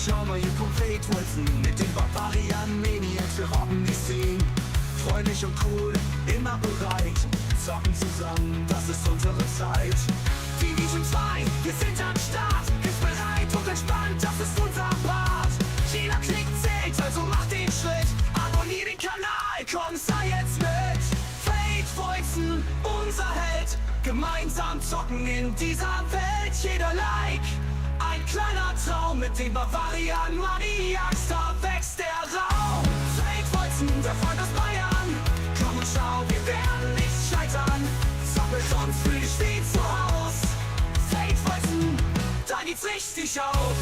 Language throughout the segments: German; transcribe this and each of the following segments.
Schau mal hier konkret Wilson mit den Barbarian Maniacs, wir rocken die Scene. Freundlich und cool, immer bereit, zocken zusammen, das ist unsere Zeit. Division 2, wir sind am Start, hilfsbereit und entspannt, das ist unser Part. Jeder Klick zählt, also mach den Schritt, abonnier den Kanal, komm, sei jetzt mit. Fate Voizen, unser Held, gemeinsam zocken in dieser Welt, jeder Like. Ein kleiner Traum mit den Bavarian Maniacs, da wächst der Raum. Fate Voizen, der Freund aus Bayern, komm und schau, wir werden nicht scheitern. Zock mit uns, fühl dich wie zu Haus. Fate Voizen, da geht's richtig auf.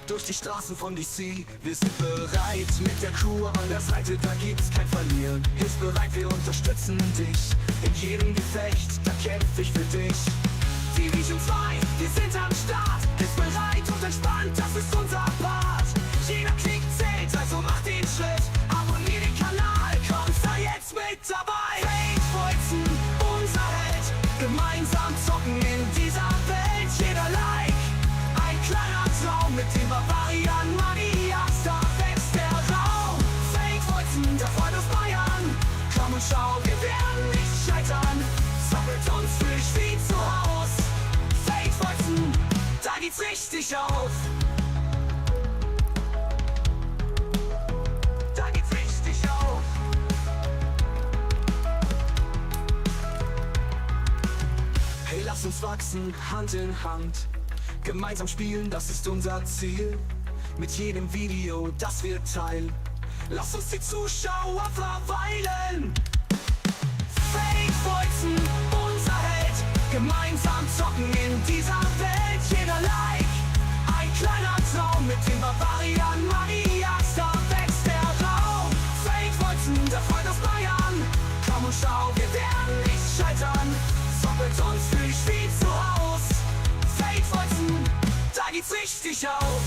Durch die Straßen von DC, wir sind bereit. Mit der Crew an der Seite, da gibt's kein Verlieren. Hilfsbereit, wir unterstützen dich. In jedem Gefecht, da kämpf ich für dich. Division 2, wir sind am Start. Hilfsbereit und entspannt, das ist unser Part. Jeder Klick zählt, also mach den Schritt. Abonnier den Kanal, komm, sei jetzt mit dabei. Fate Voizen, unser Held, gemeinsam zocken in dieser Welt. Jeder Like, ein kleiner Traum mit dem Bavarian Maniacs, da wächst der Raum. Fate Voizen, der Freund aus Bayern, komm und schau, wir werden nicht scheitern. Zock mit uns, fühl dich wie zu Haus. Fate Voizen, da geht's richtig auf. Da geht's richtig auf. Hey, lass uns wachsen, Hand in Hand. Gemeinsam spielen, das ist unser Ziel. Mit jedem Video, das wir teilen, lass uns die Zuschauer verweilen. Fate Voizen, unser Held, gemeinsam zocken in dieser Welt. Jeder Like, ein kleiner Traum mit den Bavarian Maniacs, da wächst der Raum. Fate Voizen, der Freund aus Bayern, komm und schau, wir werden nicht scheitern. Zock mit uns, fühl dich wie zu Haus. Fate Voizen, da geht's richtig auf.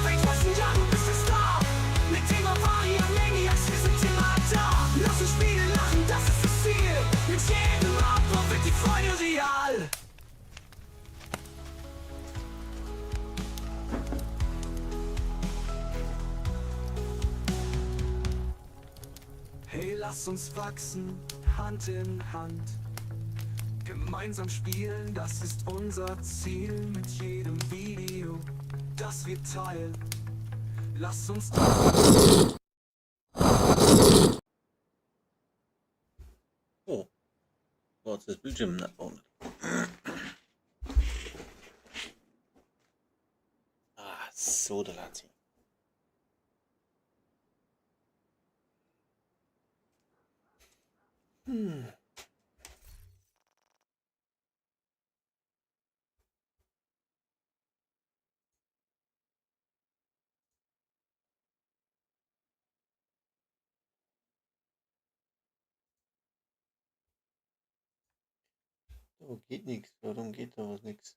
Fate Voizen, ja, du bist der Star. Mit dem Bavarian Maniacs, wir sind immer da. Lass uns spielen, lachen, das ist das Ziel. Mit jedem Abwurf wird die Freude real. Hey, lass uns wachsen, Hand in Hand. Gemeinsam spielen, das ist unser Ziel. Mit jedem Video, das wir teilen, lass uns Oh, wat is Bildschirm nach vorne? Ah, so der Latin. Oh, geht nichts. Warum geht da was nichts?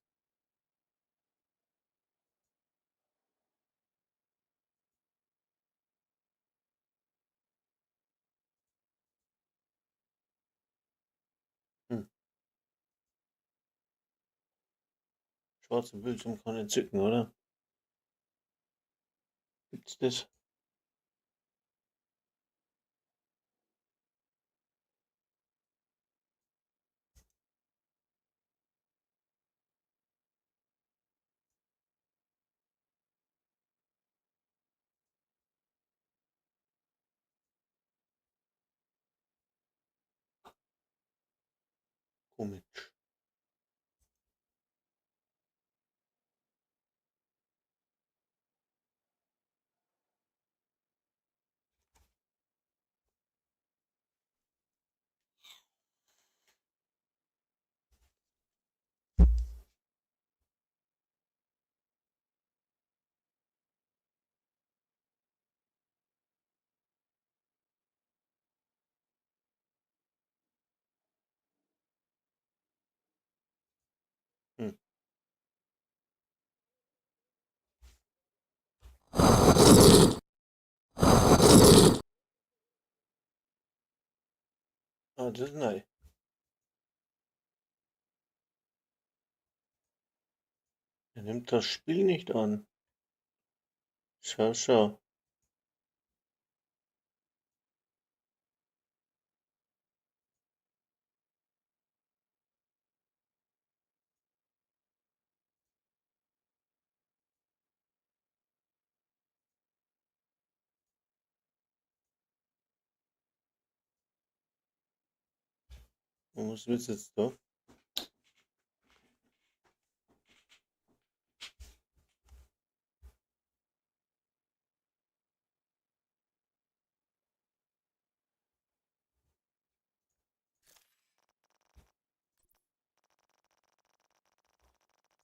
Schwarzer Bildschirm kann entzücken, oder? Gibt's das? Komisch. Hm. Ah, das ist neu. Er nimmt das Spiel nicht an. Schau, schau. Was willst du jetzt da?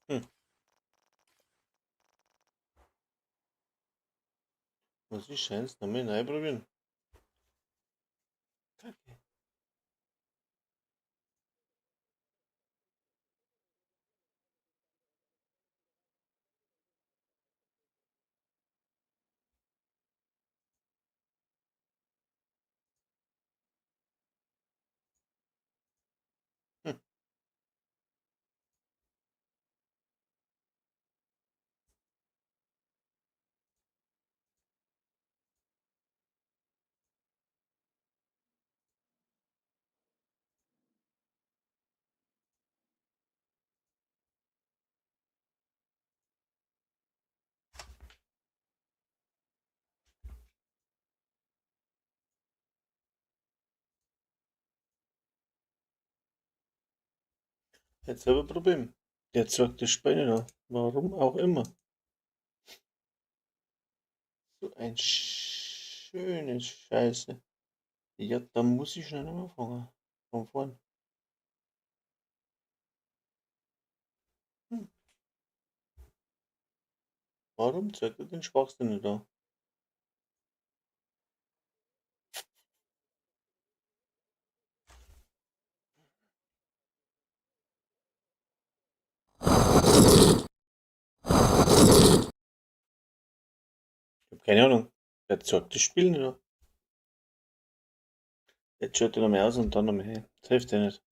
Hm. Was ist Scheiß? Nochmal neu probieren. Kacke. Hm. Jetzt habe ich ein Problem. Der zeigt das Spiel nicht an. Warum auch immer. So ein schönes Scheiße. Ja, da muss ich schnell anfangen. Von vorn. Hm. Warum zeigt er den Schwachsinn nicht an? Ich habe keine Ahnung. Der zeigt das Spiel nicht an. Jetzt schaut er noch mehr aus und dann noch mehr hin. Das hilft ja nicht.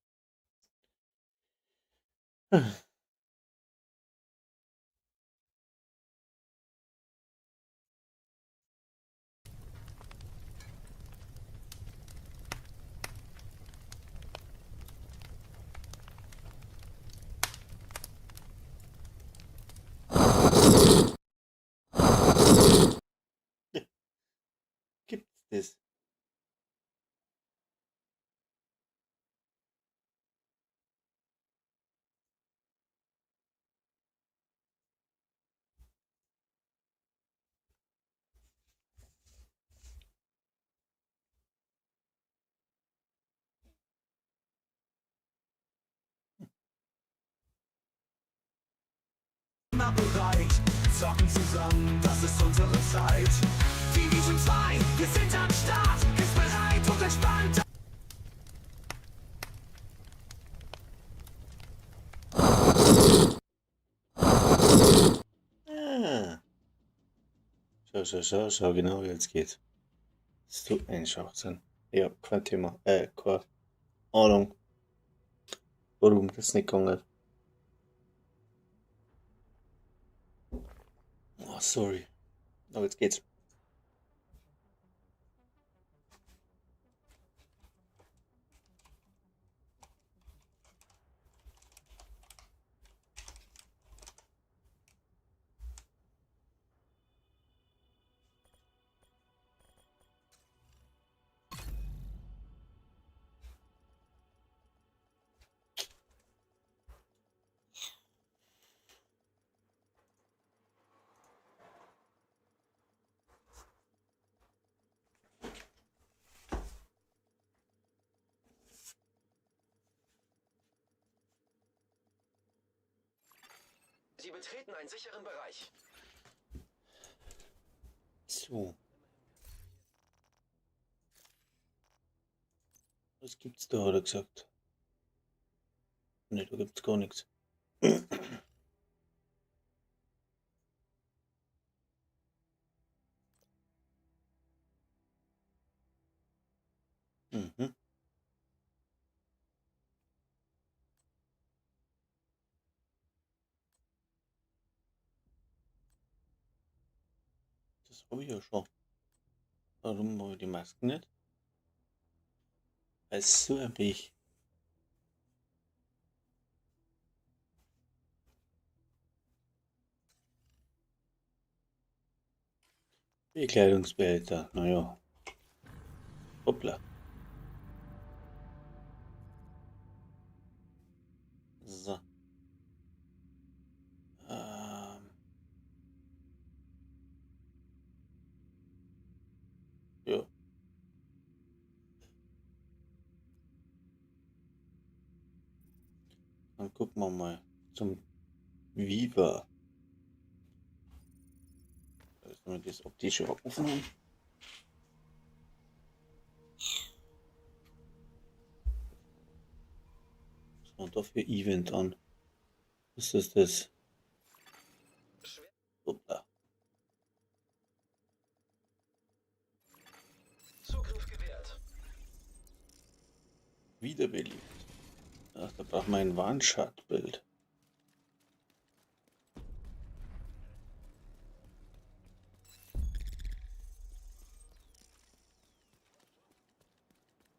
Gibt's das? Immer bereit, zocken zusammen, das ist unsere Zeit. Division 2, wir sind am Start, bereit und entspannt. Ah. Schau, genau wie jetzt geht. So ein Schwachsinn. Ja, kein Thema. Keine Ahnung, warum das nicht gegangen ist. Oh, sorry. Aber jetzt geht's. Sie betreten einen sicheren Bereich. So. Was gibt's da, hat er gesagt? Ne, da gibt's gar nichts. Mhm. Das habe ich ja schon. Warum habe ich die Masken nicht? Weil es so ein Weg. Bekleidungsbehälter, naja. Hoppla. So. Ja. Dann gucken wir mal zum Viva. Da ist nur das optische Aufnahmen. Was haben wir da für Event an? Was ist das? Schwer. Hoppla. Zugriff gewährt. Wiederbelebt. Ach, da braucht man ein One-Shot-Bild.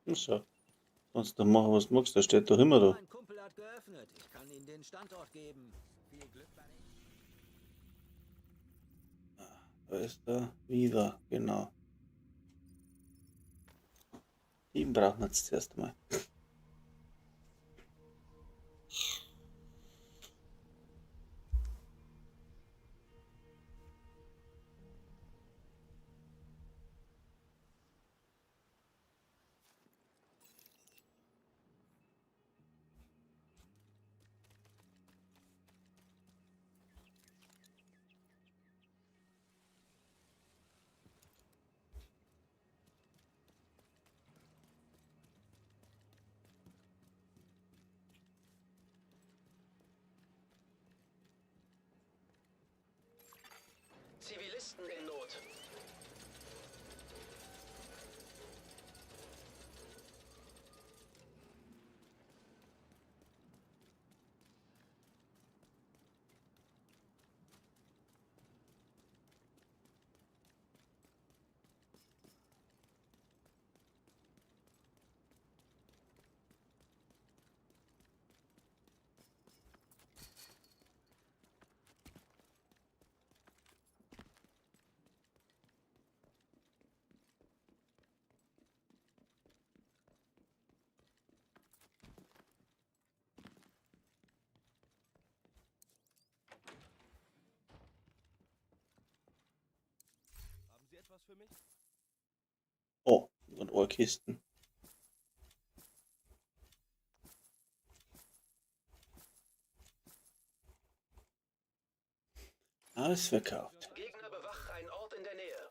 So. Sonst dann machen, was du magst. Der steht doch immer da. Mein Kumpel hat geöffnet. Ich kann Ihnen den Standort geben. Viel Glück bei den... Da ist der Viva, genau. Den brauchen wir jetzt zuerst mal. Zivilisten in Not. Haben Sie etwas für mich? Oh, und Ohrkisten. Alles verkauft. Gegner bewacht einen Ort in der Nähe.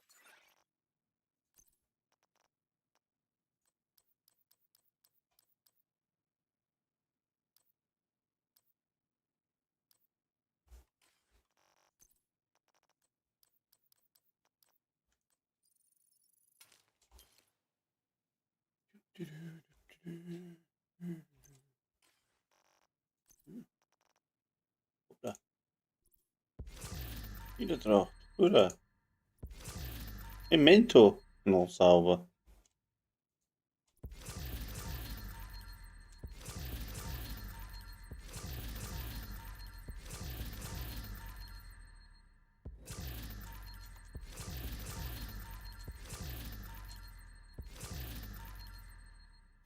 Hoppla. Wieder drauf. Oder? Memento. Noch sauber.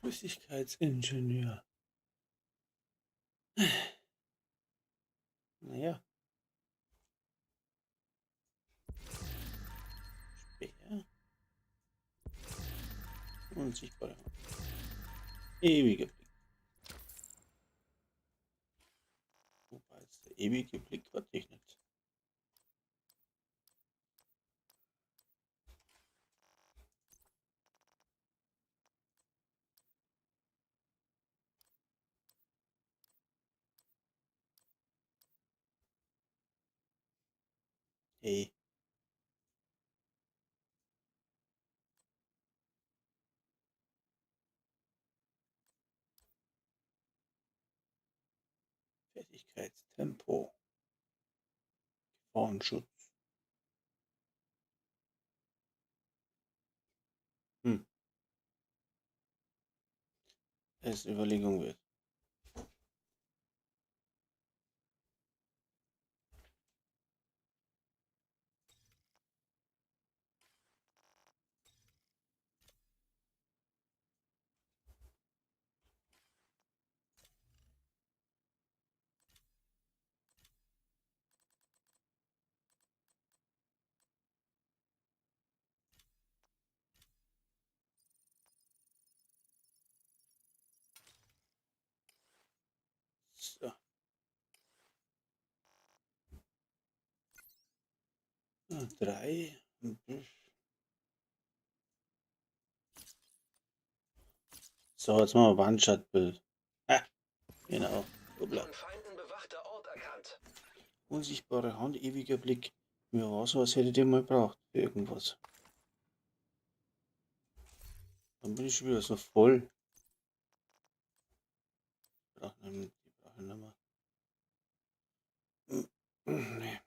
Flüssigkeitsingenieur. Naja. Speer. Unsichtbare Hand. Ewige Blick. Wobei jetzt der ewige Blick hatte ich nicht. Hey. Fertigkeitstempo. Gefahrenschutz. es Überlegung wird. So. Ah, 3. So, jetzt machen wir One-Shot-Bild. Ah, genau. Hoppla. Von Feinden bewachter Ort erkannt. Unsichtbare Hand, ewiger Blick. Mir war so, als hätte ich den mal braucht für irgendwas. Dann bin ich schon wieder so voll. Die brauche ich nicht mehr. Nee.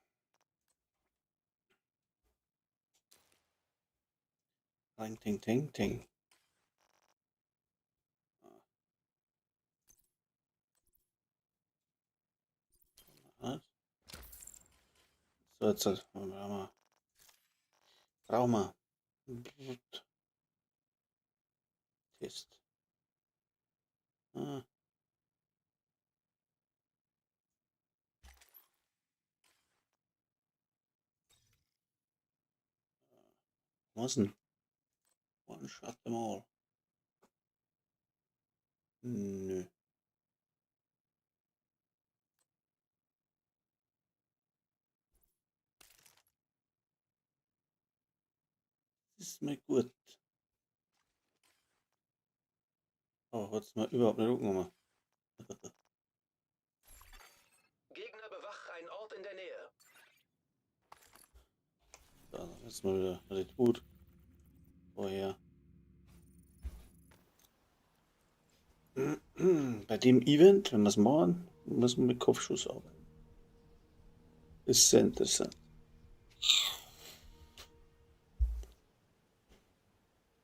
Ting, ting, ting, ting. Was? So, jetzt brauchen wir. Test. Ah, was denn? One shot them all. Nö. Das ist mir gut. Oh, hat's mir überhaupt nicht angenommen. Gegner bewacht einen Ort in der Nähe. Da ist mal wieder recht gut. Vorher. Bei dem Event, wenn wir es machen, muss man mit Kopfschuss arbeiten. Ist sehr interessant.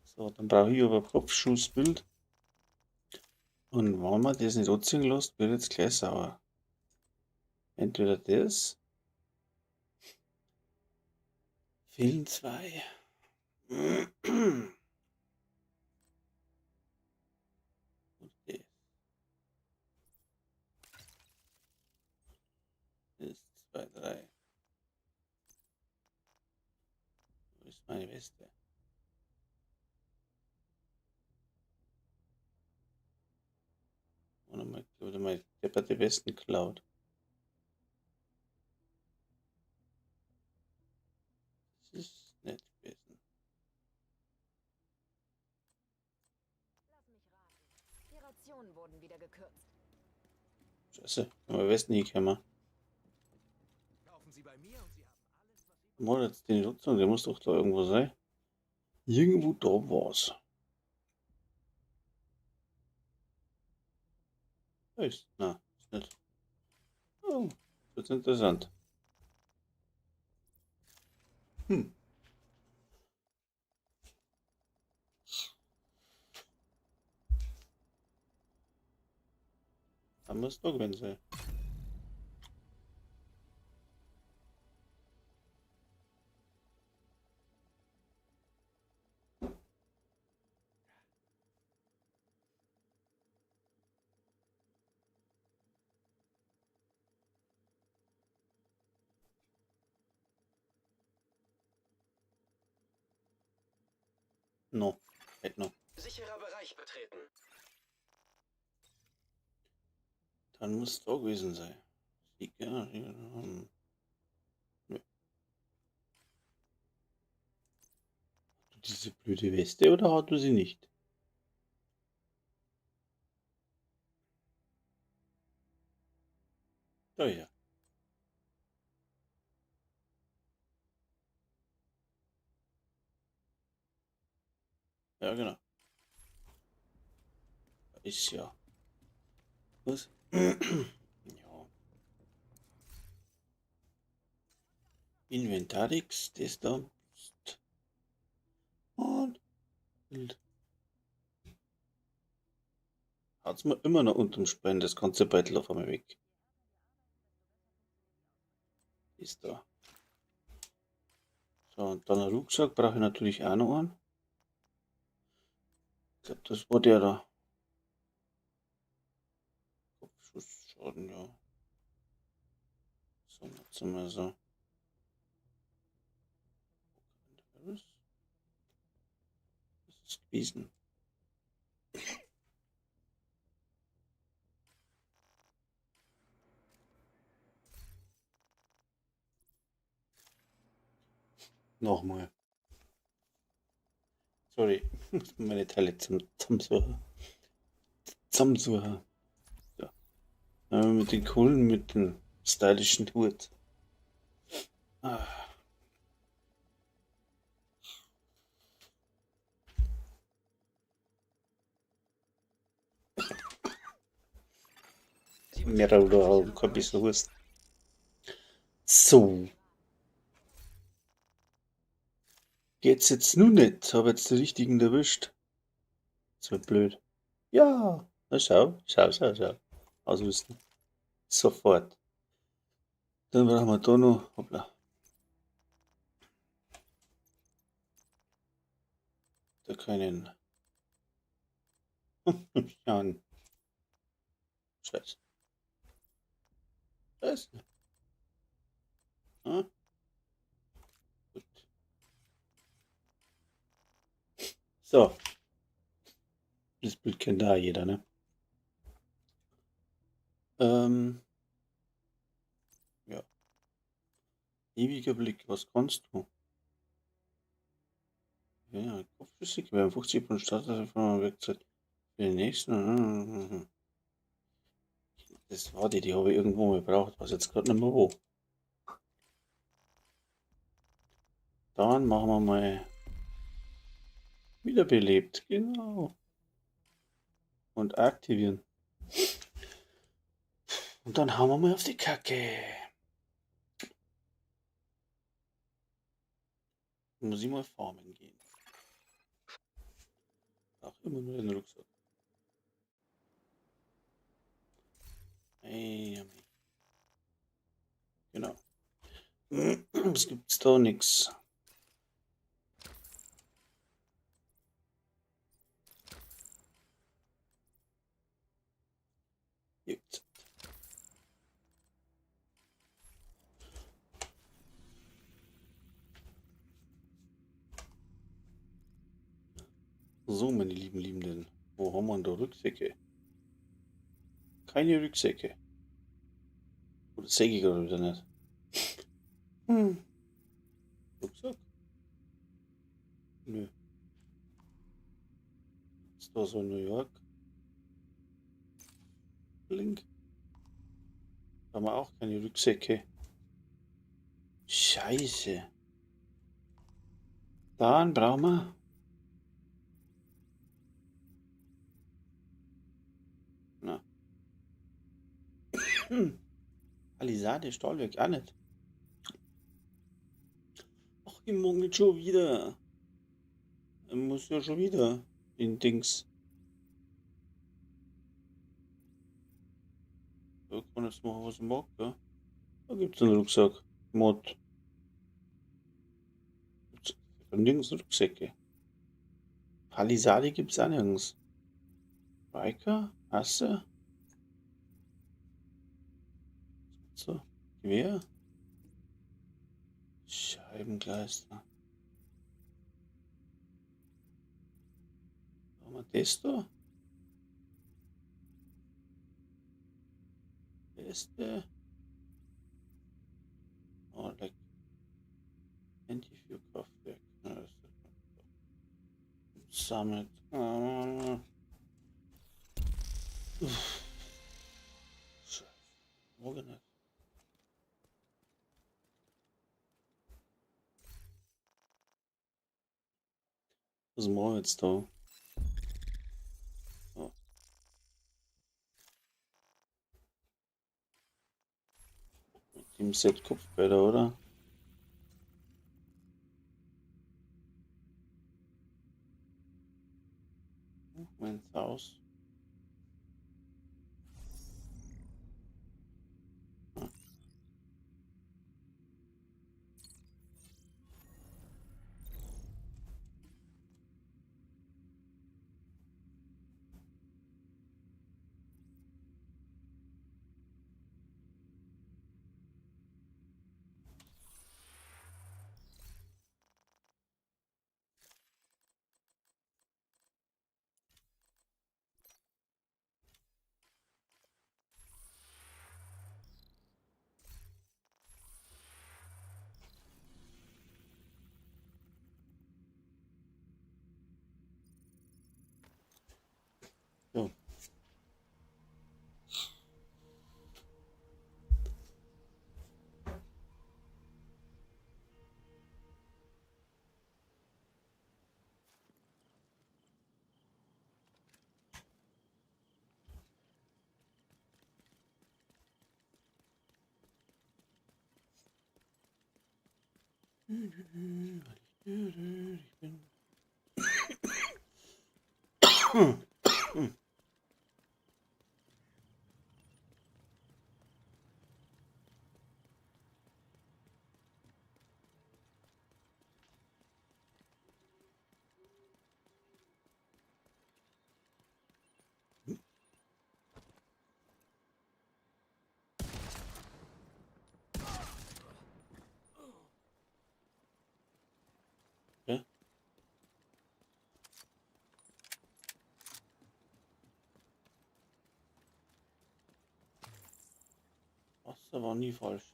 So, dann brauche ich aber Kopfschussbild. Und wenn man das nicht anziehen lässt, wird jetzt gleich sauer. Entweder das. Fehlen 2. Und das. Ist 2, 3. Wo ist meine Weste? Oder mal depperte Westen klaut. Das ist nicht gewesen. Lass mich raten. Die Rationen wurden wieder gekürzt. Scheiße, aber Westen hinkommen. Kaufen Sie bei mir und Sie haben alles, was Sie... Mal jetzt die Nutzung, der muss doch da irgendwo sein. Irgendwo da war's. Ist, na, ist nicht. Oh, das ist interessant. Hm. Da muss doch gewinnen sein. No, halt noch. Sicherer Bereich betreten. Dann muss es da gewesen sein. Sieg, ja, ja, nö. Hat du diese blöde Weste oder hat du sie nicht? Da ja. Ja, genau. Ist ja. Was? Ja. Inventarix, das da. Und Bild. Hat's mir immer noch unterm Spann das ganze Beutel auf einmal weg. Ist da. So, und dann ein Rucksack brauche ich natürlich auch noch einen. Ich glaube, das war der da. Kopfschussschaden, ja. So, jetzt mal so. Was ist gewesen? Nochmal. Sorry, ich muss meine Teile zusammensuchen. Zusammensuchen. Ja. Mit den coolen, mit dem stylischen Hut. Ah. Mehrere oder auch kein bisschen Wurst. So. Geht's jetzt nun nicht? Habe jetzt die richtigen erwischt. Das wird blöd. Ja. Na schau. Ausrüsten. Sofort. Dann brauchen wir da noch. Hoppla. Da können. Schauen. Scheiße. Scheiße. Ah, gut. So. Das Bild kennt da jeder, ne? Ja. Ewiger Blick, was kannst du? Ja, Kopfschüssig, wir haben 50 von Starter von Wegzeit. Für den nächsten. Das war die habe ich irgendwo mal gebraucht, was jetzt gerade nicht mehr wo. Dann machen wir mal wiederbelebt, genau. Und aktivieren. Und dann hauen wir mal auf die Kacke. Muss ich mal farmen gehen. Ach, immer nur den Rucksack. Hey, genau. Es gibt's da nichts. Jetzt. So, meine lieben Liebenden. Wo haben wir da Rucksäcke? Keine Rucksäcke. Oder säge ich gerade wieder nicht? Rucksack? Nö. Ist da so New York? Link. Da haben wir auch keine Rucksäcke. Scheiße. Dann brauchen wir. Na. Alisade, Stahlwerk auch nicht. Ach, ich mag nicht schon wieder. Er muss ja schon wieder in Dings. Da kann jetzt machen, was ich mag, ja. Da gibt's einen Rucksack. Mod. Gibt's nirgends Rucksäcke. Palisade gibt's auch nirgends. Biker? Asse? So. Gewehr? Scheibengleister. Haben wir das da? Beste. Oh, like. Anti-Fuel-Kraftwerk. Ja, das ist Summit. Scheiße. Morgen nicht. Was machen wir jetzt da? So. Mit dem Set Kopfbäder, oder? Wenn's aus. Ich bin. Ja. Wasser war nie falsch.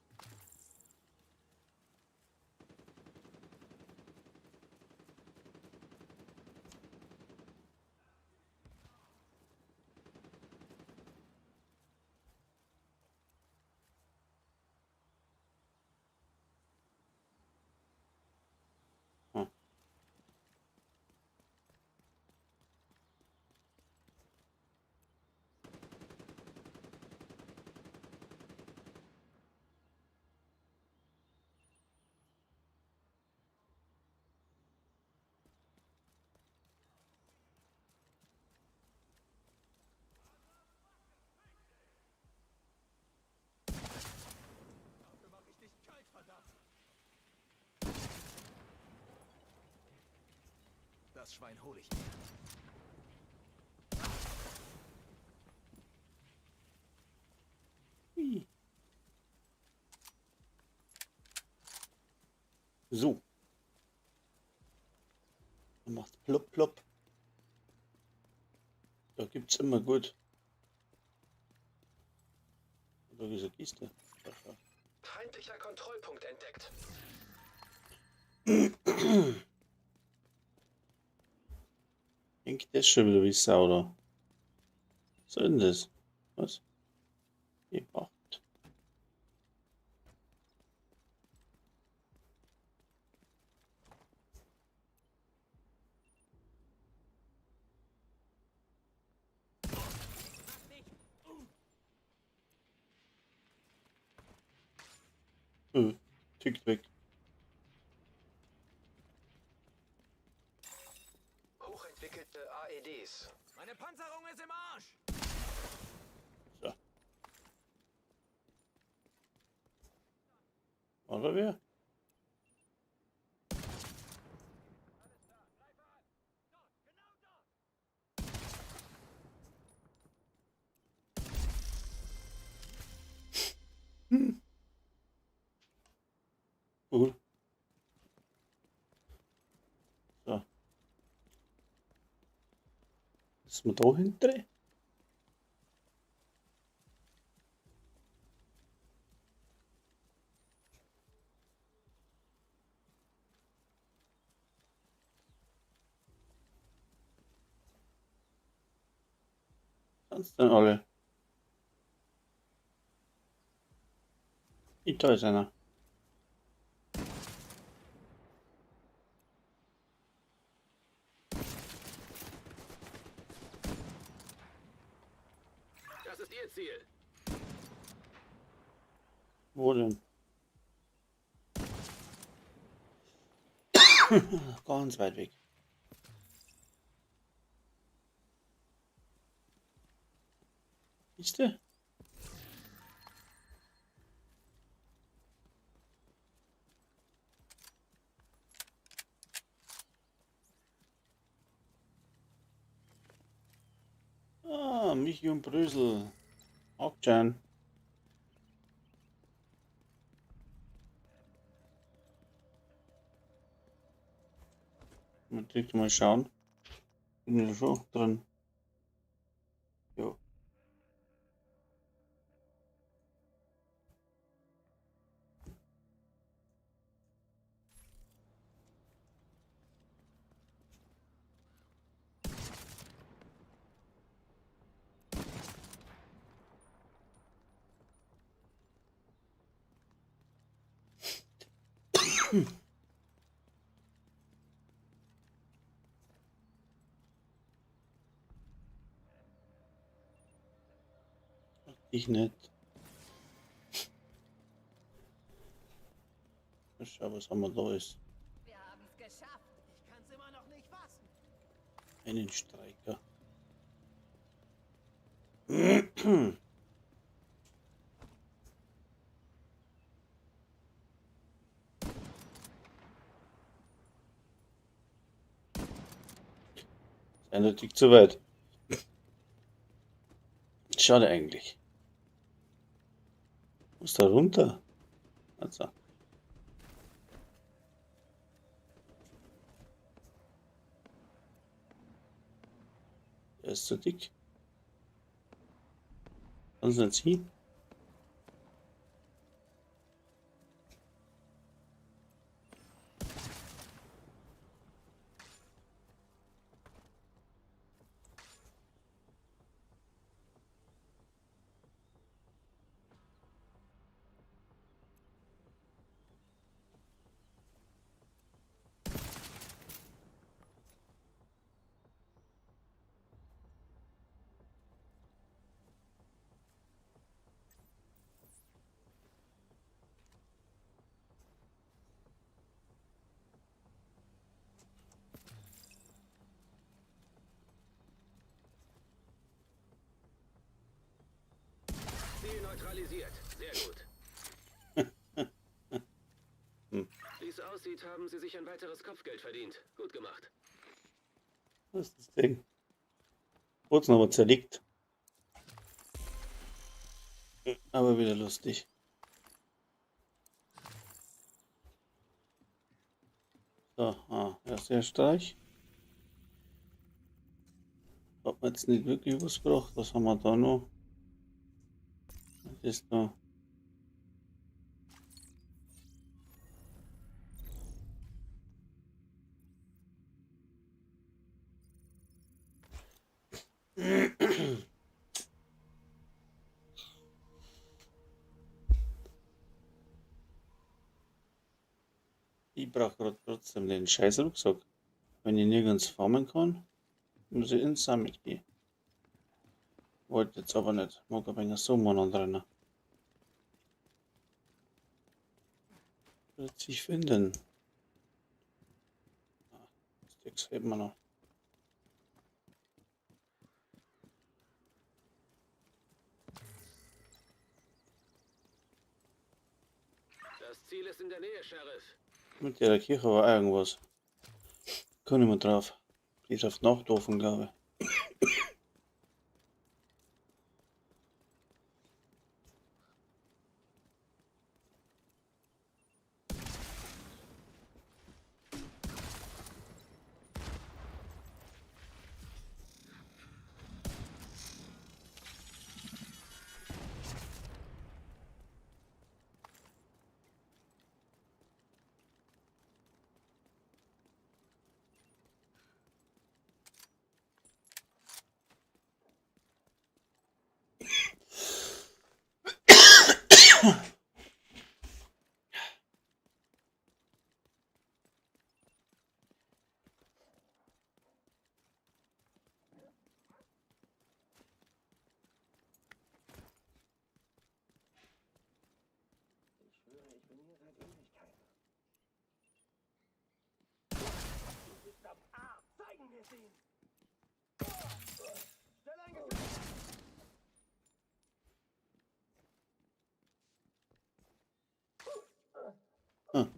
Hm. Dafür mach ich dich kalt, verdammt! Das Schwein hole ich mir. Hui. So. Dann macht's plopp plopp. Da gibt's immer gut. Oder diese Kiste. Da schau. Feindlicher Kontrollpunkt entdeckt. Denkt das schon wieder wie Sau da. Was soll denn das? Was? Gemacht. Tickt weg. Hochentwickelte AEDs. Meine Panzerung ist im Arsch! So. Oder wer? Cool. So. Ist man da hinten? Sonst denn alle? Da ist einer. Das ist Ihr Ziel. Wo denn? Ganz weit weg. Ist der? Ah, Michi und Brösel. Hauptschein. Man direkt mal schauen. Bin ja schon drin. Jo. Ich nicht. Schau, was haben wir da ist. Wir haben es geschafft. Ich kann's immer noch nicht fassen. Einen Streiker. Eindeutig zu weit. Schade eigentlich. Muss da runter? Also. Der ist zu dick. Kannst du nicht ziehen? Ziel neutralisiert. Sehr gut. Wie es aussieht, haben Sie sich ein weiteres Kopfgeld verdient. Gut gemacht. Was ist das Ding? Kurz noch mal zerlegt. Aber wieder lustig. So, erster Streich. Hat man jetzt nicht wirklich was gebracht. Was haben wir da noch? Was ist da? Ich brauche gerade trotzdem den scheiß Rucksack. Wenn ich nirgends farmen kann, muss ich ins Summit gehen. Wollte jetzt aber nicht. Mag aber einen Sommer drin. Wird sich finden. Sticks hätten wir noch. Das Ziel ist in der Nähe, Sheriff. Mit der Kirche war irgendwas. Kann ich mal drauf. Die ist auf Nachtofen, glaube ich. Hm.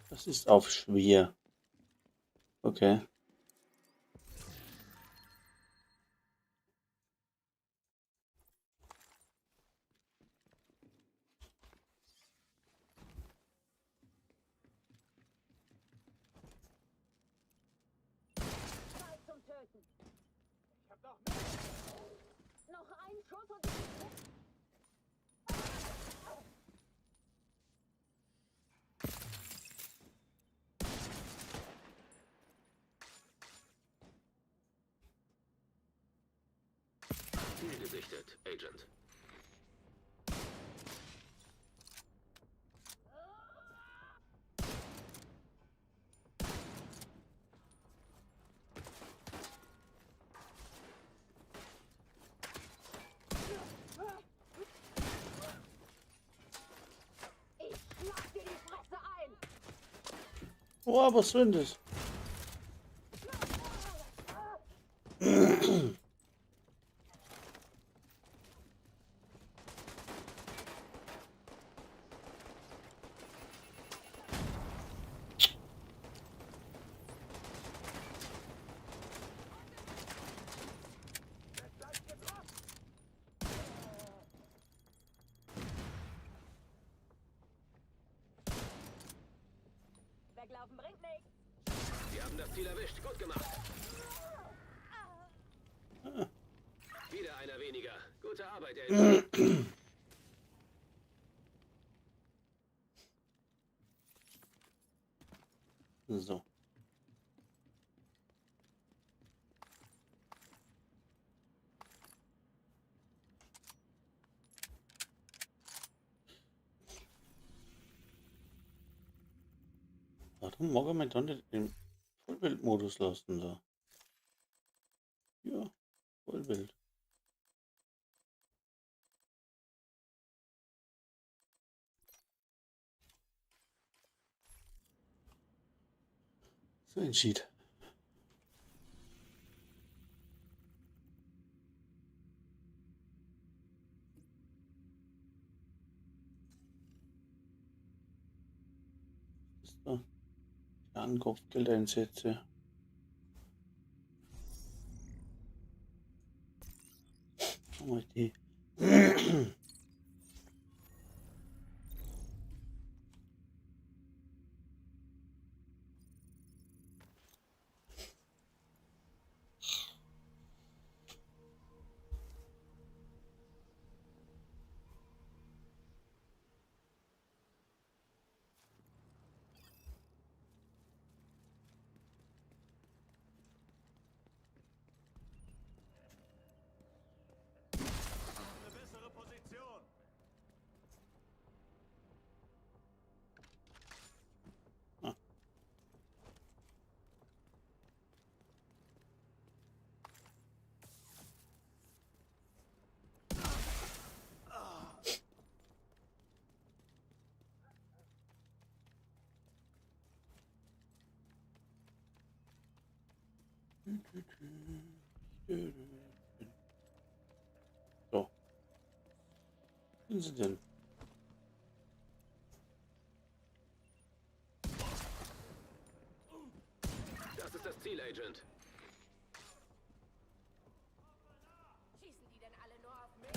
Das ist auf schwer. Okay. Zeit zum Töten. Ich hab noch mehr. Noch ein Schuss und Ziel gesichtet, Agent. Oh, was soll denn das? Weglaufen bringt nichts. Wir haben das Ziel erwischt. Gut gemacht. Wieder einer weniger. Gute Arbeit, Agent. So. Warum mag er mich dann nicht im Vollbildmodus lassen da? Ja, Vollbild. So entschied. Ist da? An Kopfgeldeinsätze. Mal die. Eine bessere Position. Ah. So. Wo sind sie denn? Das ist das Ziel, Agent. Schießen die denn alle nur auf mich?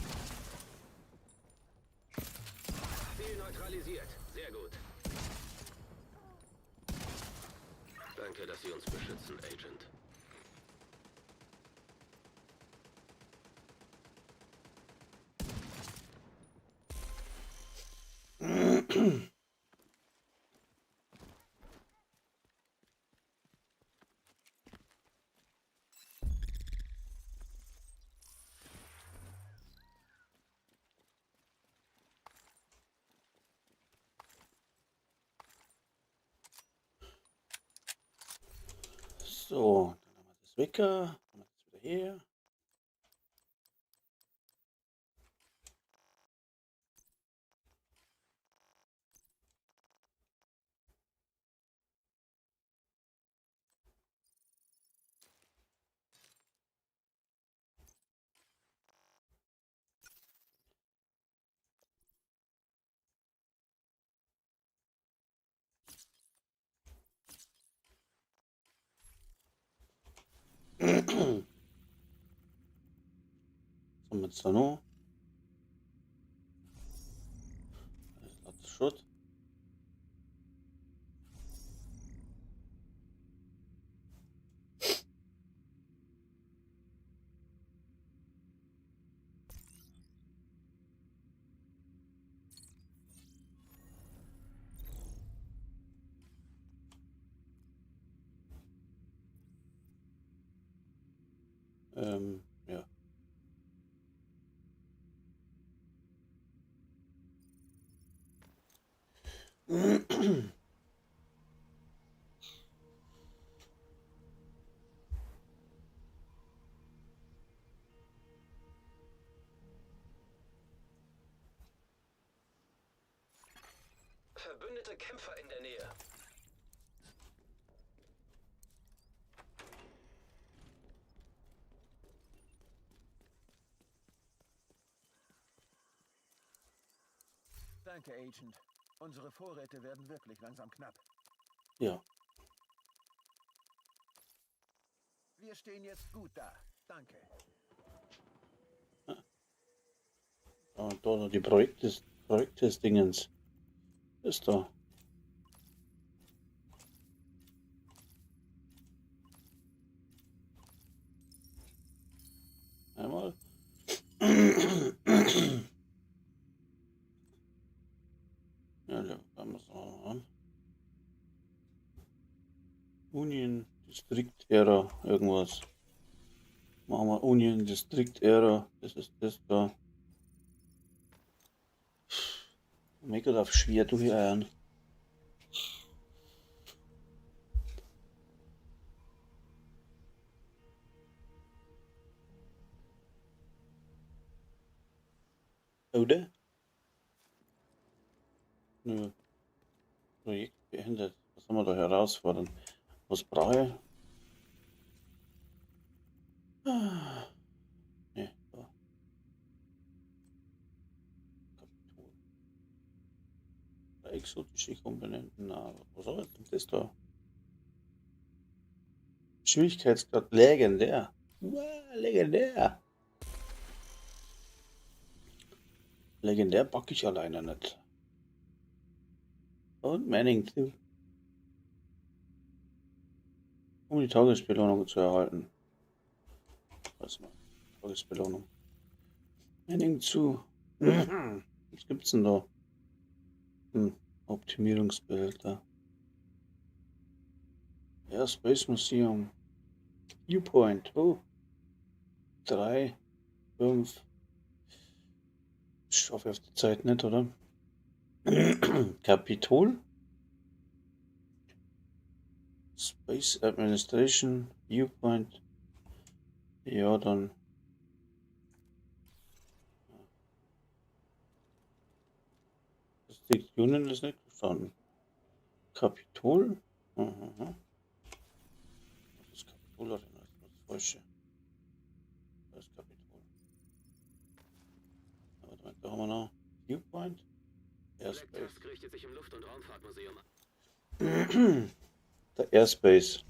Ziel neutralisiert. Sehr gut. Danke, dass Sie uns beschützen, Agent. So, dann haben wir das Wecker. Haben wir das wieder her. Was haben wir jetzt da noch? Das ist Schrott. Ja. Verbündete Kämpfer in der Nähe. Danke, Agent. Unsere Vorräte werden wirklich langsam knapp. Ja. Wir stehen jetzt gut da. Danke. Und da noch die Projektes-Dingens. Ist da. Einmal. Ja, da kann man es auch haben. Union District Error, irgendwas. Machen wir Union District Error. Das ist das da. Mega darf schwer durcheiern. Oder? Nö. Projekt beendet. Was haben wir da herausfordern? Was brauche ich? Nee, da. Kapitul. Exotische Komponenten. Na, was soll denn das da? Schwierigkeitsgrad legendär. Wow, legendär. Legendär packe ich alleine nicht. Und Manning, um die Tagesbelohnung zu erhalten. Was mal? Tagesbelohnung. Manning zu. Was gibt's denn da? Optimierungsbehälter. Ja, Space Museum. Viewpoint. Oh. 3, 5. Ich schaffe auf die Zeit nicht, oder? Kapitol. Space Administration. Viewpoint. Ja, dann. District Union ist nicht verstanden. Kapitol. Aha. Das ist Kapitol, das ist das Falsche. Das ist Kapitol. Aber da haben wir noch Viewpoint. Black Airspace. Tusk richtet sich im Luft- und Raumfahrtmuseum an. Der Airspace.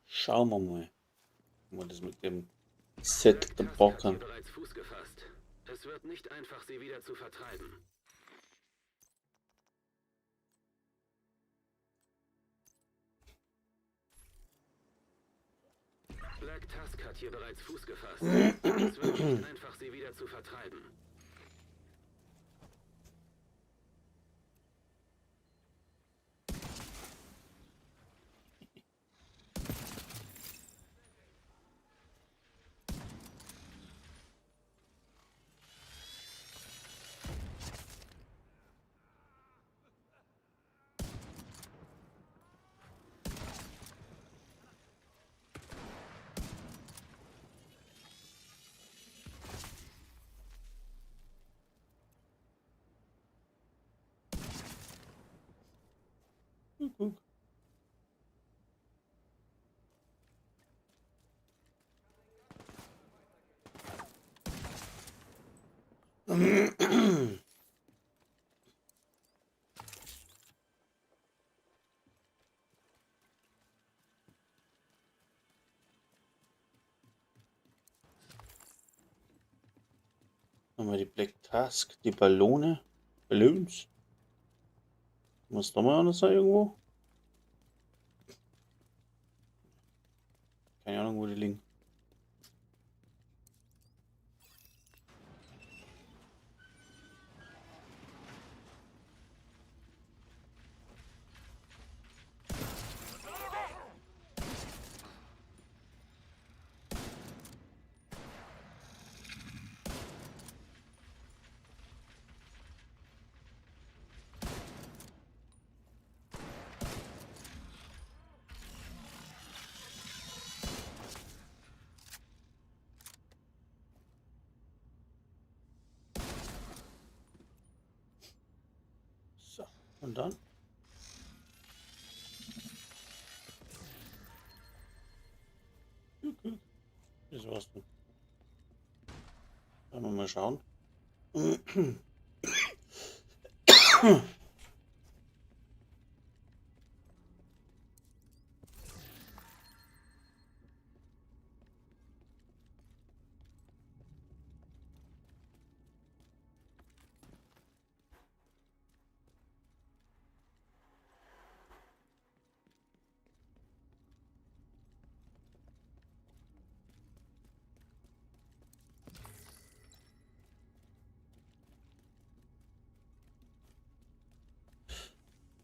Schauen wir mal, wie wir das mit dem Set der Black Tusk hat Bockern. hier bereits Fuß gefasst. Es wird nicht einfach, sie wieder zu vertreiben. Black Tusk hat hier bereits Fuß gefasst. Es wird nicht einfach, sie wieder zu vertreiben. Guck. Haben wir die Black Tusk, die Ballone, Balloons. Muss da mal anders sein irgendwo? Keine Ahnung, wo die liegen. So, und dann? Was denn? Wollen wir mal schauen.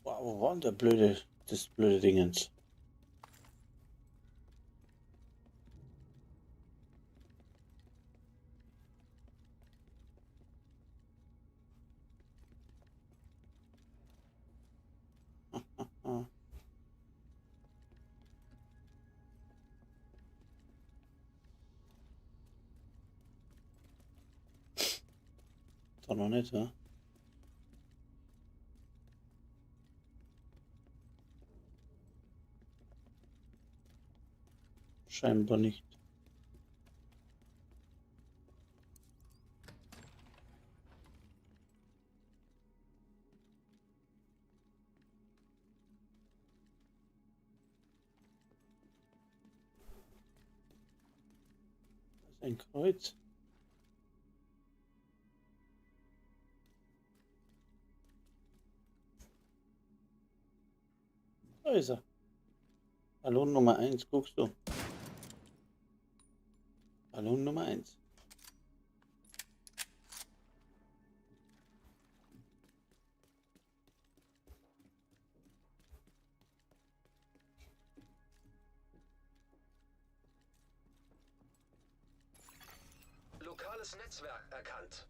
Wow, wo war denn das blöde Dingens? Ah. Doch noch nicht, ja? Scheinbar nicht. Das ist ein Kreuz. Da ist er. Ballon Nummer 1, guckst du. Ballon Nummer 1. Lokales Netzwerk erkannt.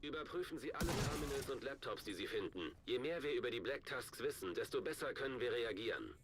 Überprüfen Sie alle Terminals und Laptops, die Sie finden. Je mehr wir über die Black Tusks wissen, desto besser können wir reagieren.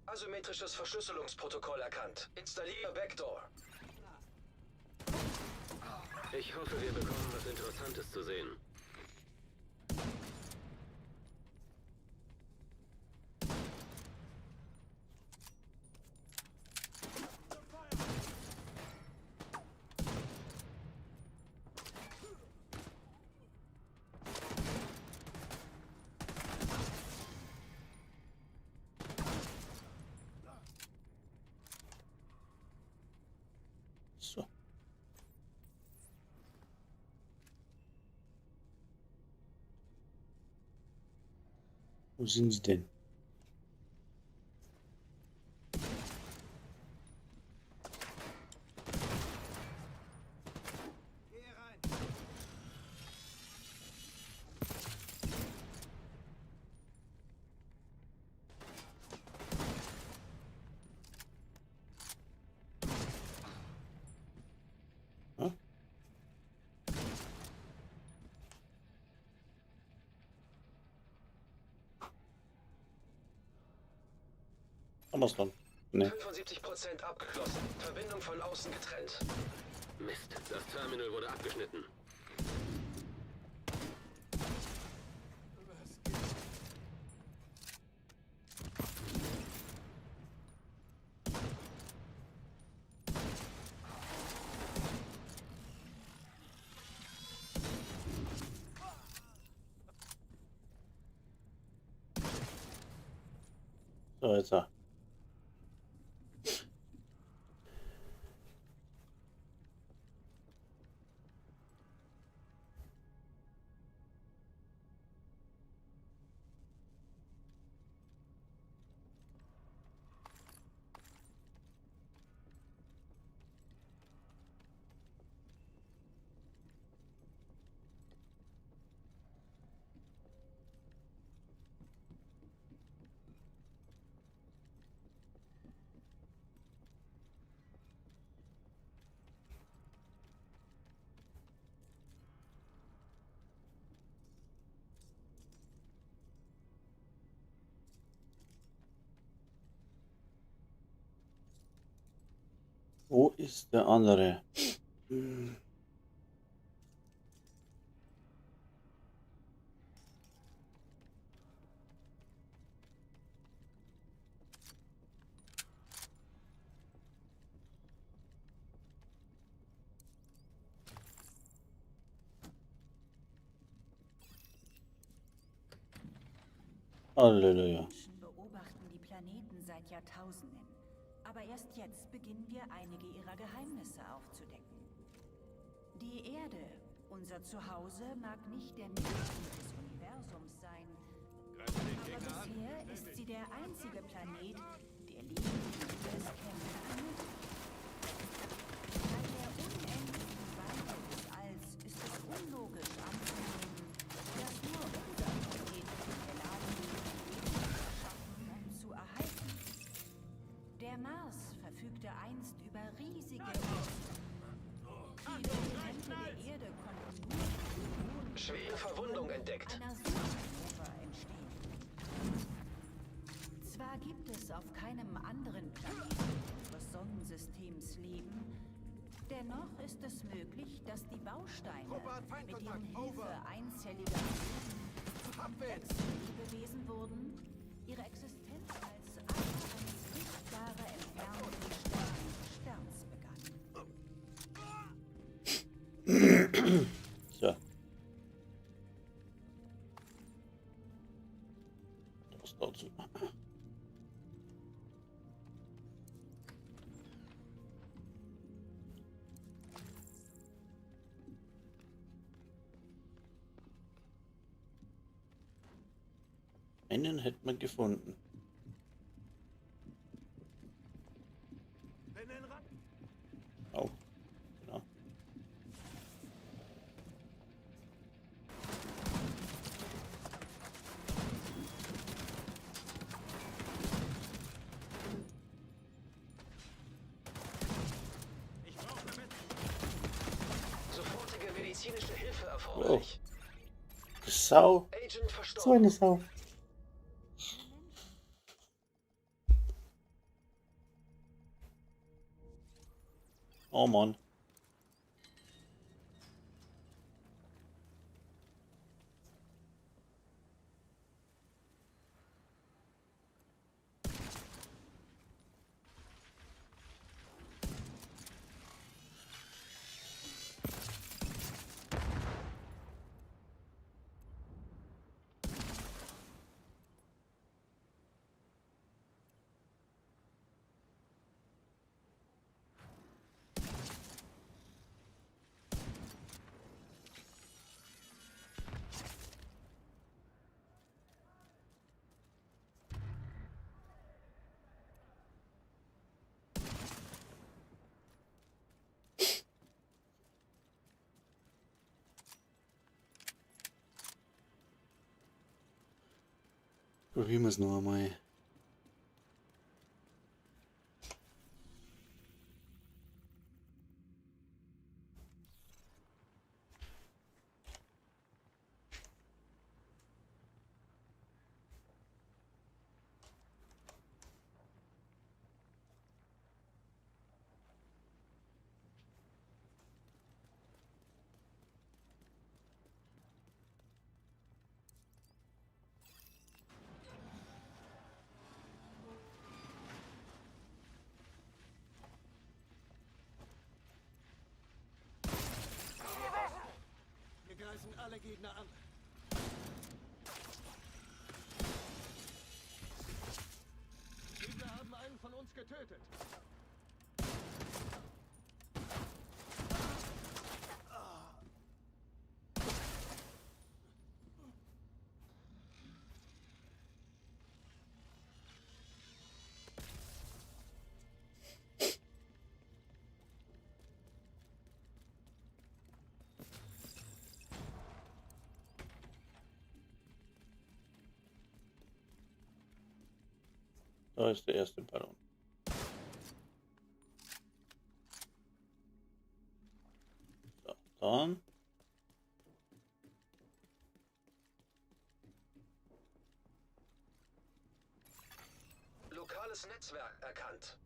Asymmetrisches Verschlüsselungsprotokoll erkannt. Installiere Backdoor. Ich hoffe, wir bekommen was Interessantes zu sehen. So. Wo sind sie denn? Ja? Haben wir's dann? Ne. 75% abgeschlossen. Verbindung von außen getrennt. Mist, das Terminal wurde abgeschnitten. So, jetzt auch. Wo ist der andere? Hm. Halleluja. Menschen beobachten die Planeten seit Jahrtausenden. Aber erst jetzt beginnen wir einige ihrer Geheimnisse aufzudecken. Die Erde, unser Zuhause, mag nicht der Mittelpunkt des Universums sein. Aber bisher ist sie der einzige Planet, der Leben, wie wir es kennen, ermöglicht. Bei der unendlichen Weite des Alls ist es unlogisch anzunehmen, dass nur unser Planet in der Lage ist, Leben zu erschaffen und zu erhalten. Der Mars verfügte einst über riesige Wüsten. Die Dokumente der Erde konnten nur durch Schwere Verwundung entdeckt. einer Supernova entstehen. Zwar gibt es auf keinem anderen Planeten unseres Sonnensystems Leben, dennoch ist es möglich, dass die Bausteine, mit deren Hilfe einzellige Leben zu komplexen Lebewesen wurden, ihre Existenz als eines sichtbare Entfernung des Sterns begann. So. Das dazu. Einen hätte man gefunden. Oh, genau. Sofortige medizinische Hilfe Oh, erforderlich. Sau. Agent So verstorben. eine Sau. Oh Mann. Probieren wir es noch einmal. Wir greifen alle Gegner an. uns getötet. Da ist der erste Ballon. So, dann. Lokales Netzwerk erkannt.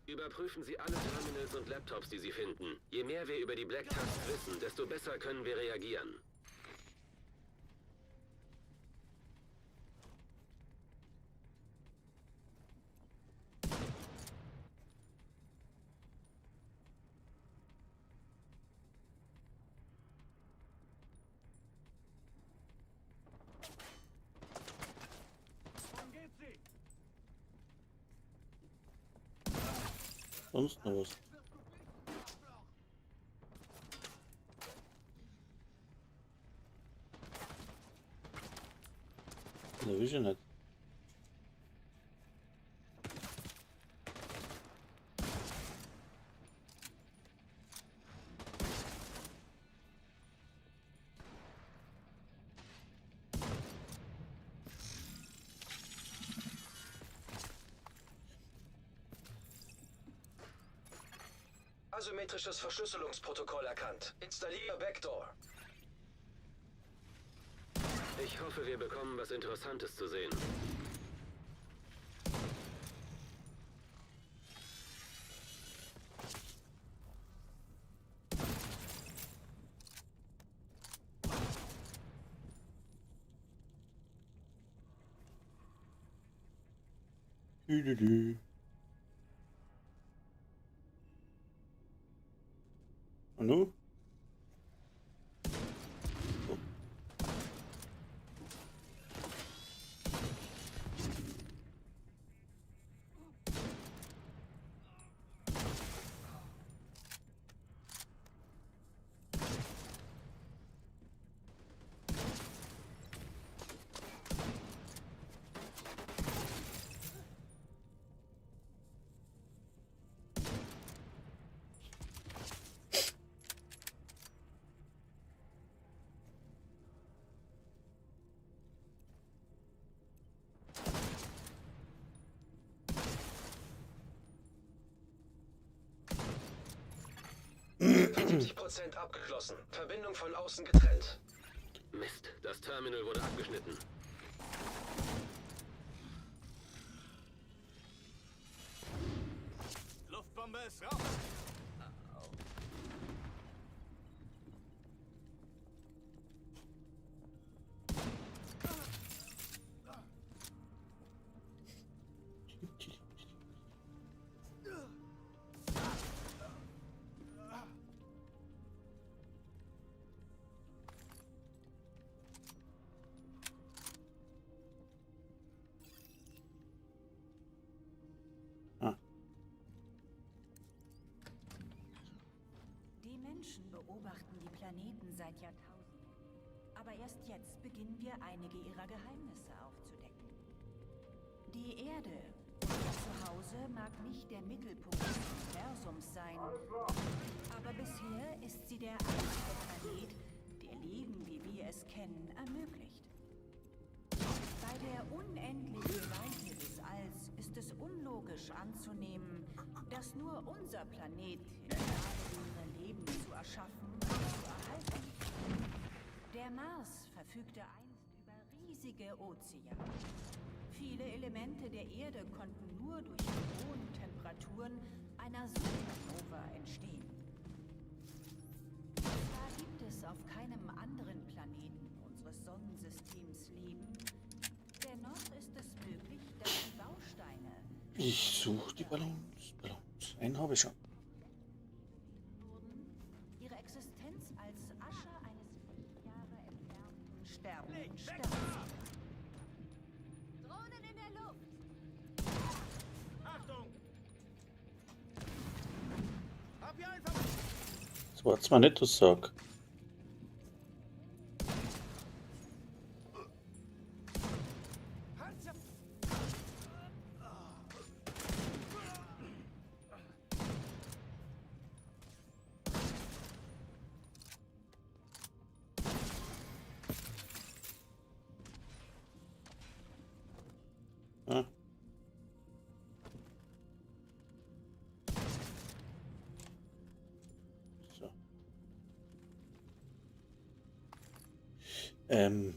Überprüfen Sie alle Terminals und Laptops, die Sie finden. Je mehr wir über die Black Tusk wissen, desto besser können wir reagieren. Wann geht sie? Sonst noch was. Erwische nicht. Asymmetrisches Verschlüsselungsprotokoll erkannt. Installiere Backdoor. Ich hoffe, wir bekommen was Interessantes zu sehen. Düdüdü. Und nu? So. Circa 70% abgeschlossen. Verbindung von außen getrennt. Mist, das Terminal wurde abgeschnitten. Luftbombe ist raus. Die Menschen beobachten die Planeten seit Jahrtausenden. Aber erst jetzt beginnen wir einige ihrer Geheimnisse aufzudecken. Die Erde, unser Zuhause, mag nicht der Mittelpunkt des Universums sein, aber bisher ist sie der einzige Planet, der Leben, wie wir es kennen, ermöglicht. Bei der unendlichen Weite des Alls ist es unlogisch anzunehmen, dass nur unser Planet in der Lage wäre, Leben zu erschaffen und zu erhalten. Der Mars verfügte einst über riesige Ozeane. Viele Elemente der Erde konnten nur durch die hohen Temperaturen einer Supernova entstehen. Zwar gibt es auf keinem anderen Planeten unseres Sonnensystems Leben, dennoch ist es möglich, dass die Bausteine Ich suche die Ballons. Ballons. Einen habe ich schon. wurden, ihre Existenz als Asche eines 5 Jahre entfernten sterbenden Sterns. Drohnen in der Luft! Achtung! Das war zwar nicht das Sag. Ah. So.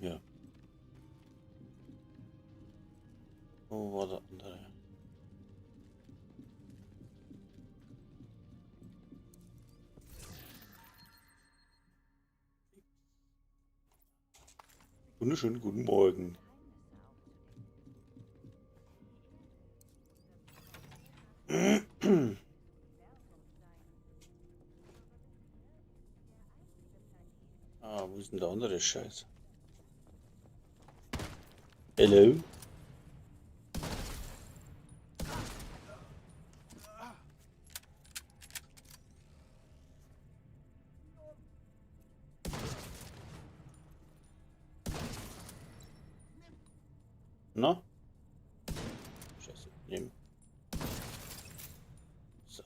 Ja. Wo war der andere? Wunderschönen guten Morgen. Ah, wo ist denn der andere Scheiß? Hello? Na? Scheiße, nehmen. So.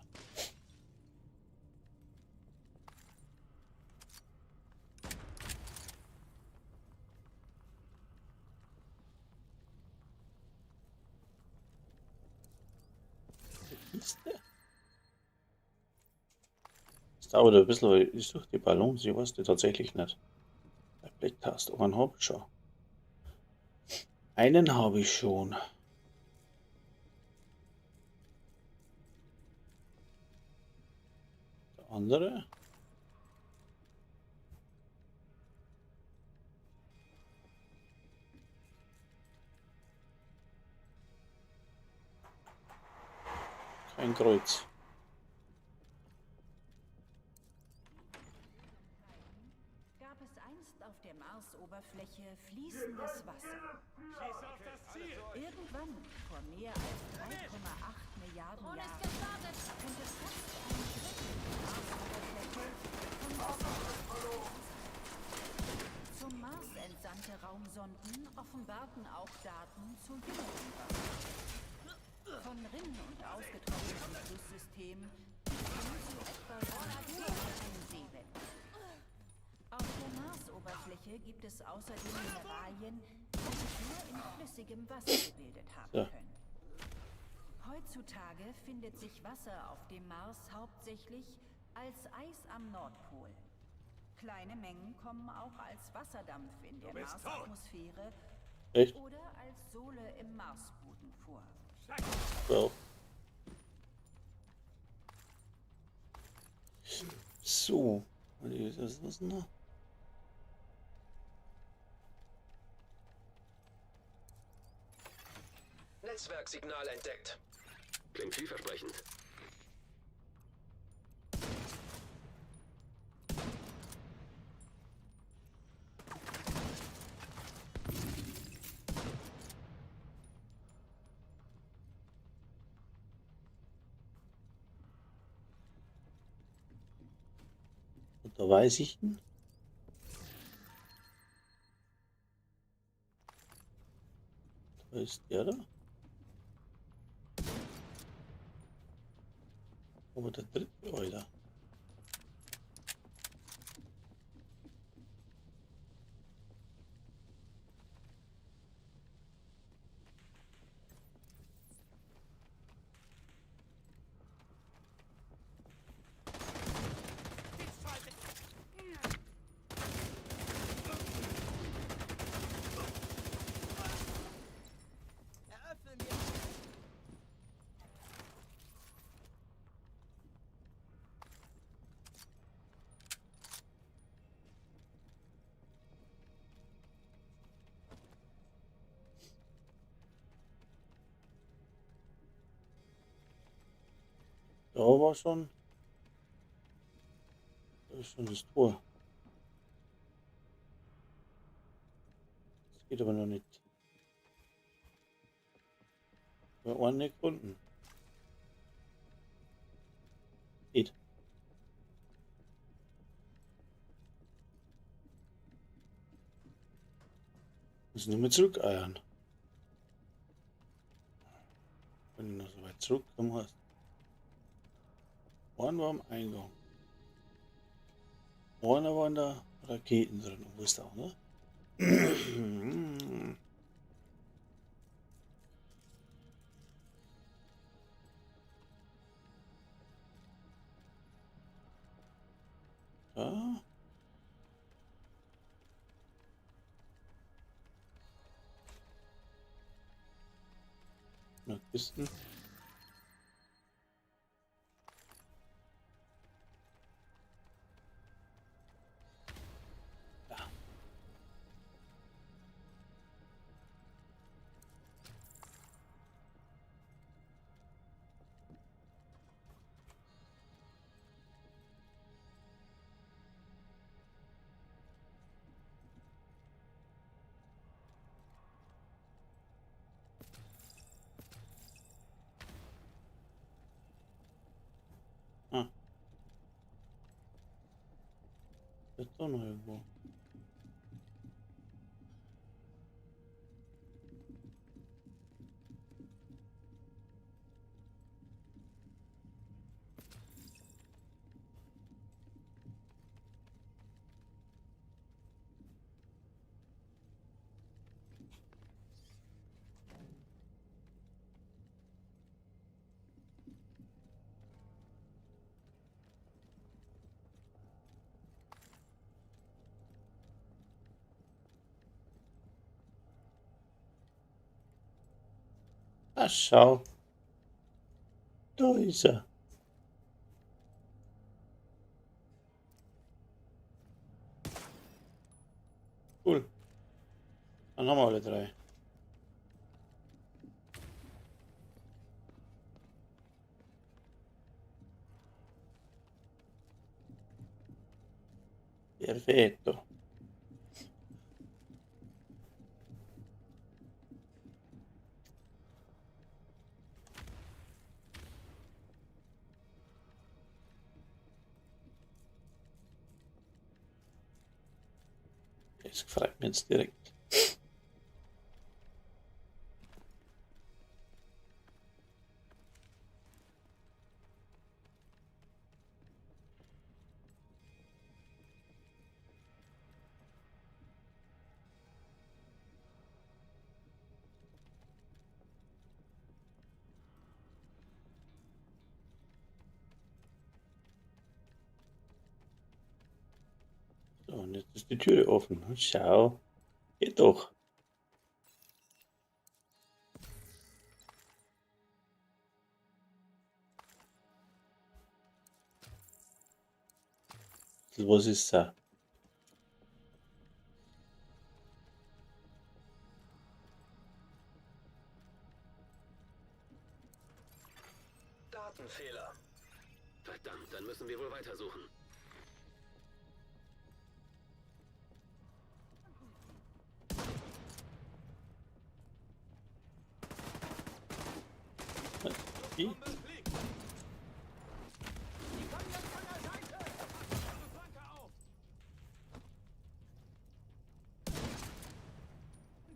Kiste? Das dauert ein bisschen, weil ich suche die Ballons, ich weiß die tatsächlich nicht. Der Blecktast, einen habe ich schon. Einen habe ich schon. Der andere? Kein Kreuz. Gab es einst auf der Marsoberfläche fließendes Wasser. Schieß auf das Ziel! Irgendwann, vor mehr als 3,8 Milliarden Jahren, könnte fast ein Drittel der Marsoberfläche von Wasser durchflossen sein. Zum Mars entsandte Raumsonden offenbarten auch Daten zu jüngerem Wasser. Von Rinnen und ausgetrockneten Flusssystemen bis hin zu etwa einem Seebett. Auf der Marsoberfläche gibt es außerdem Mineralien, die sich nur in flüssigem Wasser gebildet haben Ja. können. Heutzutage findet sich Wasser auf dem Mars hauptsächlich als Eis am Nordpol. Kleine Mengen kommen auch als Wasserdampf in der bist tot. Marsatmosphäre Echt? oder als Sohle im Marsboden vor. Well. So. Was ist denn da? Netzwerksignal entdeckt. Klingt vielversprechend. Und da weiß ich ihn. Da ist der da. Aber der dritte, Alter. Eröffne mir! Da war schon. Da ist schon das Tor. Das geht aber noch nicht. Wir haben einen nicht gefunden. Geht. Müssen nur mehr zurückeiern. Wenn ich noch so weit zurückkommen hast. Einer war am Eingang. Einer war in der Raketen drin. Wo ist der auch, ne? Ja. Noch Kisten. Ja. Ah. Ist doch noch irgendwo. Ach, schau. Da ist er. Cool. Dann haben wir alle drei. Perfetto. Das gefällt mir jetzt direkt. So, und jetzt ist die Türe offen. Schau. Geht doch. Was ist da? Datenfehler. Verdammt, dann müssen wir wohl weitersuchen. Wie? Bombe fliegt. Die kommen jetzt von der Seite. Eure Flanke auf.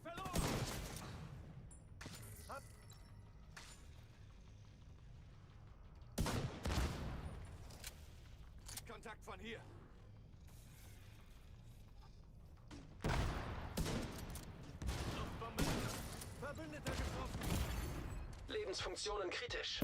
Verloren. Kontakt von hier. Luftbombe. Verbündeter getroffen. Lebensfunktionen kritisch.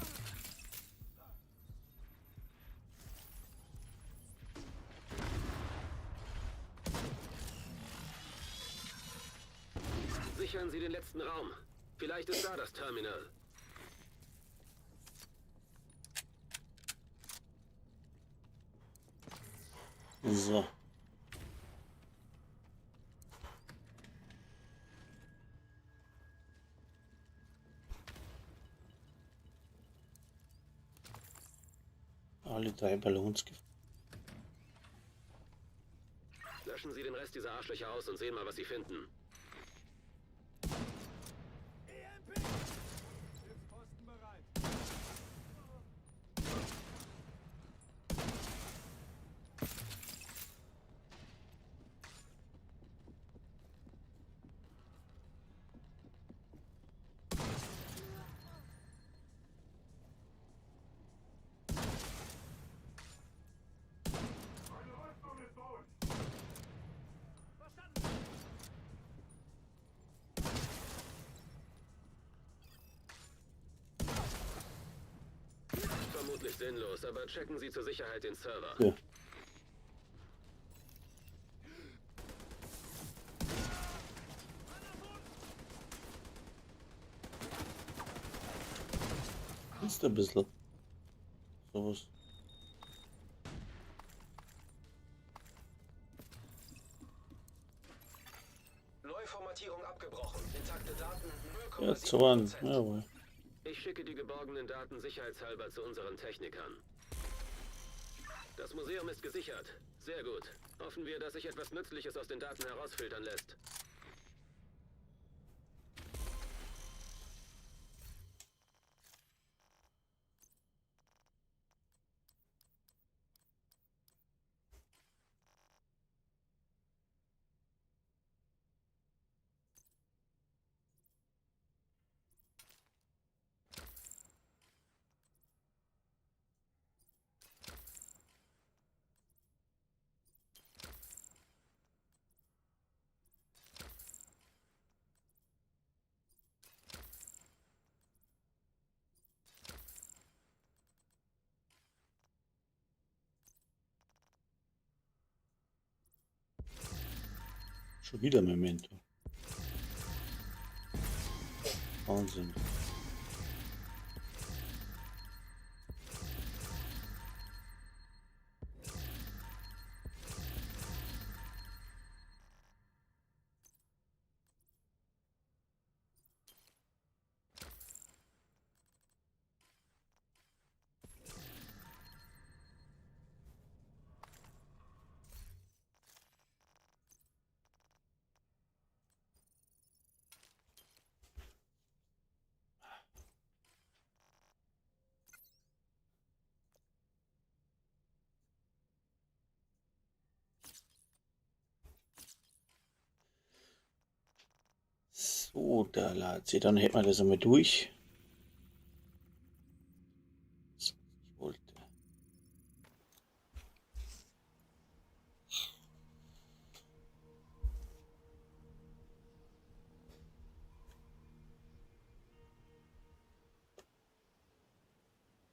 Sichern Sie den letzten Raum. Vielleicht ist da das Terminal. So. Alle drei Ballons gefunden. Löschen Sie den Rest dieser Arschlöcher aus und sehen mal, was Sie finden. EMP. Hilfsposten bereit. sinnlos, aber checken Sie zur Sicherheit den Server. Ja. Ist ein bisschen sowas. Neuformatierung abgebrochen. Intakte Daten Ja, 0,7%. Zorn, jawohl. Ich schicke die geborgenen Daten sicherheitshalber zu unseren Technikern. Das Museum ist gesichert. Sehr gut. Hoffen wir, dass sich etwas Nützliches aus den Daten herausfiltern lässt. Schon wieder Memento. Wahnsinn. So, da ladet sie. Dann hätten wir das einmal durch. So, ich wollte.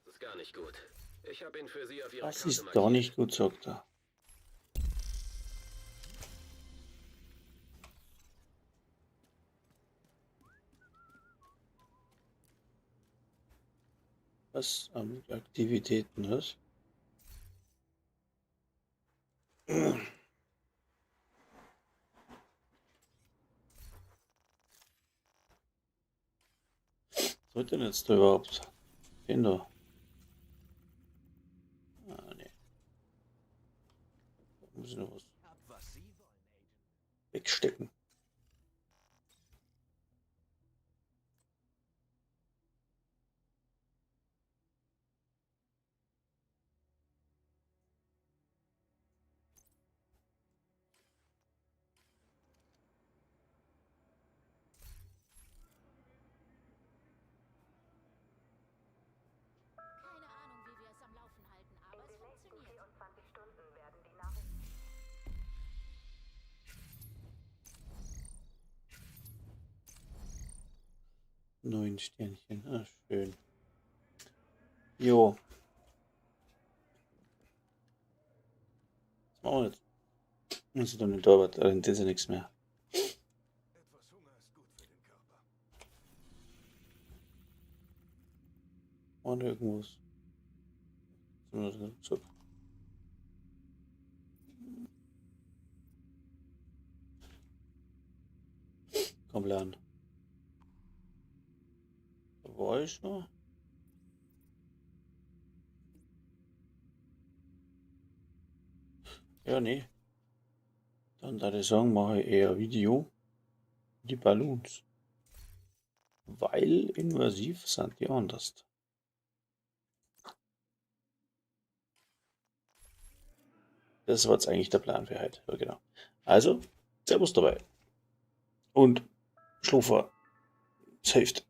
Das ist gar nicht gut. Ich habe ihn für Sie auf Ihrer Das Karte ist markiert. doch nicht gut, sagt er. Was an Aktivitäten ist. Was soll denn jetzt da überhaupt? Kinder. Ah, ne. Da muss ich noch was Ab, was Sie wollen, Agent. wegstecken. Keine Ahnung, wie wir es am Laufen halten, aber es funktioniert. 24 Stunden werden die Nachrichten. Neun Sternchen. Ah, schön. Jo. Was machen wir jetzt? Muss ich doch nicht da, da rennt jetzt ja nichts mehr. Etwas Hunger ist gut für den Körper. Und irgendwas. So. Komm, lernen. Da war ich noch. Ja, nee. Dann da ich sagen, mache ich eher Video. Die Balloons. Weil invasiv sind die anders. Das war jetzt eigentlich der Plan für heute. Ja, genau. Also, Servus dabei. Und Schlufer. Es hilft.